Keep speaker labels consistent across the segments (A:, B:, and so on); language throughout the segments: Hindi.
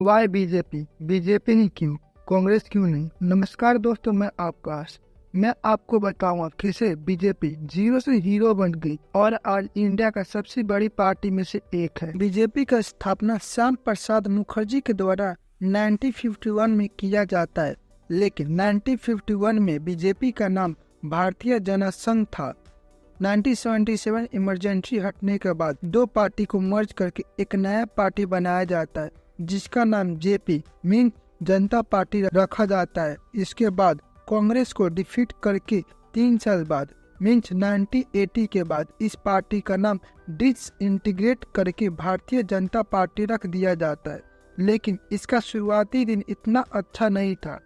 A: Why BJP? बीजेपी ही क्यों, कांग्रेस क्यों नहीं? नमस्कार दोस्तों, मैं आपको बताऊंगा कैसे बीजेपी जीरो से हीरो बन गई और आज इंडिया का सबसे बड़ी पार्टी में से एक है। बीजेपी का स्थापना श्याम प्रसाद मुखर्जी के द्वारा 1951 में किया जाता है, लेकिन 1951 में बीजेपी का नाम भारतीय जनसंघ था। 1977 इमरजेंसी हटने के बाद दो पार्टी को मर्ज करके एक नया पार्टी बनाया जाता है जिसका नाम जेपी मीन जनता पार्टी रखा जाता है। इसके बाद कांग्रेस को डिफीट करके 3 साल बाद मीन्स 1980 के बाद इस पार्टी का नाम डिसइंटीग्रेट करके भारतीय जनता पार्टी रख दिया जाता है, लेकिन इसका शुरुआती दिन इतना अच्छा नहीं था।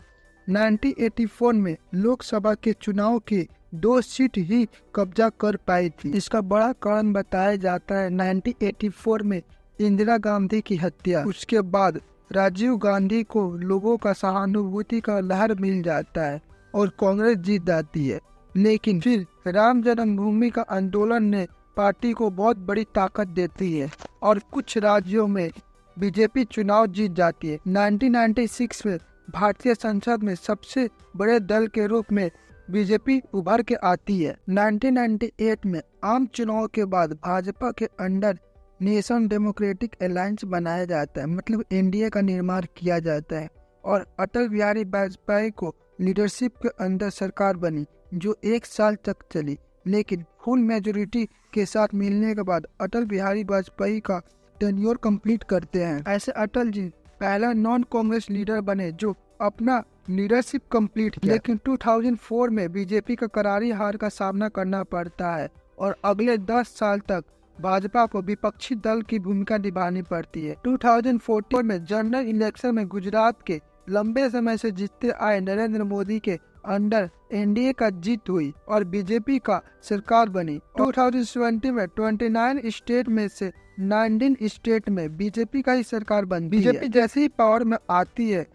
A: 1984 में लोकसभा के चुनाव के 2 सीट ही कब्जा कर पाई थी। इसका बड़ा कारण बताया जाता है 1984 में इंदिरा गांधी की हत्या। उसके बाद राजीव गांधी को लोगों का सहानुभूति का लहर मिल जाता है और कांग्रेस जीत जाती है, लेकिन फिर राम जन्मभूमि का आंदोलन ने पार्टी को बहुत बड़ी ताकत देती है और कुछ राज्यों में बीजेपी चुनाव जीत जाती है। 1996 में भारतीय संसद में सबसे बड़े दल के रूप में बीजेपी उभर के आती है। 1998 में आम चुनाव के बाद भाजपा के अंडर नेशनल डेमोक्रेटिक अलायंस बनाया जाता है, मतलब एनडीए का निर्माण किया जाता है और अटल बिहारी वाजपेयी को लीडरशिप के अंदर सरकार बनी जो 1 साल तक चली, लेकिन फुल मेजोरिटी के साथ मिलने के बाद अटल बिहारी वाजपेयी का टेन्योर कंप्लीट करते हैं। ऐसे अटल जी पहला नॉन कांग्रेस लीडर बने जो अपना लीडरशिप कंप्लीट किया, लेकिन 2004 में बीजेपी का करारी हार का सामना करना पड़ता है और अगले 10 साल तक भाजपा को विपक्षी दल की भूमिका निभानी पड़ती है। 2014 में जनरल इलेक्शन में गुजरात के लंबे समय से जीतते आए नरेंद्र मोदी के अंडर एनडीए का जीत हुई और बीजेपी का सरकार बनी। 2020 में 29 स्टेट में से 19 स्टेट में बीजेपी का ही सरकार बनती है। बीजेपी जैसे ही पावर में आती है,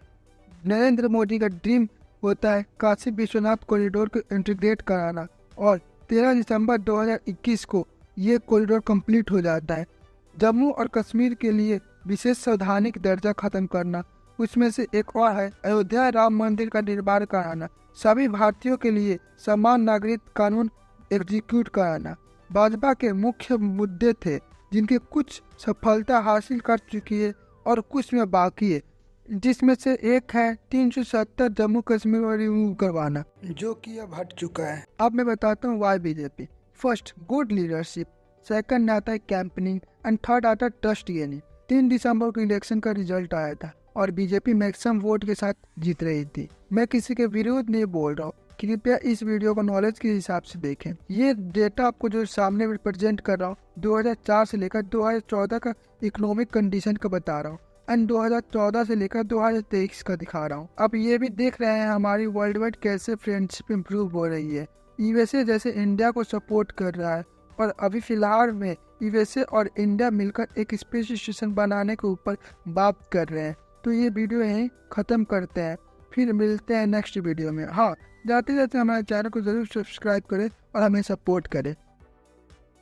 A: नरेंद्र मोदी का ड्रीम होता है काशी विश्वनाथ कॉरिडोर को इंटीग्रेट कराना और 13 दिसंबर 2021 को ये कॉरिडोर कंप्लीट हो जाता है। जम्मू और कश्मीर के लिए विशेष संवैधानिक दर्जा खत्म करना, उसमें से एक और है अयोध्या राम मंदिर का निर्माण कराना, सभी भारतीयों के लिए समान नागरिक कानून एग्जीक्यूट कराना भाजपा के मुख्य मुद्दे थे, जिनके कुछ सफलता हासिल कर चुकी है और कुछ में बाकी है, जिसमें से एक है 370 जम्मू कश्मीर को रिमूव करवाना, जो कि अब हट चुका है। अब मैं बताता हूँ why BJP. First, good leadership. Second आता है कैंपेनिंग एंड थर्ड आता है ट्रस्ट गेनिंग। 3 दिसंबर को इलेक्शन का रिजल्ट आया था और बीजेपी मैक्सिमम वोट के साथ जीत रही थी। मैं किसी के विरोध नहीं बोल रहा हूँ, कृपया इस वीडियो को नॉलेज के हिसाब से देखें। ये डेटा आपको जो सामने प्रेजेंट कर रहा हूँ 2004 से लेकर 2014 का इकोनॉमिक कंडीशन का बता रहा हूँ एंड 2014 से लेकर 2023 का दिखा रहा हूँ। अब ये भी देख रहे हैं हमारी वर्ल्ड वाइड कैसे फ्रेंडशिप इम्प्रूव हो रही है। यूएसए जैसे इंडिया को सपोर्ट कर रहा है और अभी फिलहाल में यूएसए और इंडिया मिलकर एक स्पेस स्टेशन बनाने के ऊपर बात कर रहे हैं। तो ये वीडियो यहीं ख़त्म करते हैं, फिर मिलते हैं नेक्स्ट वीडियो में। हाँ, जाते जाते हमारे चैनल को ज़रूर सब्सक्राइब करें और हमें सपोर्ट करें।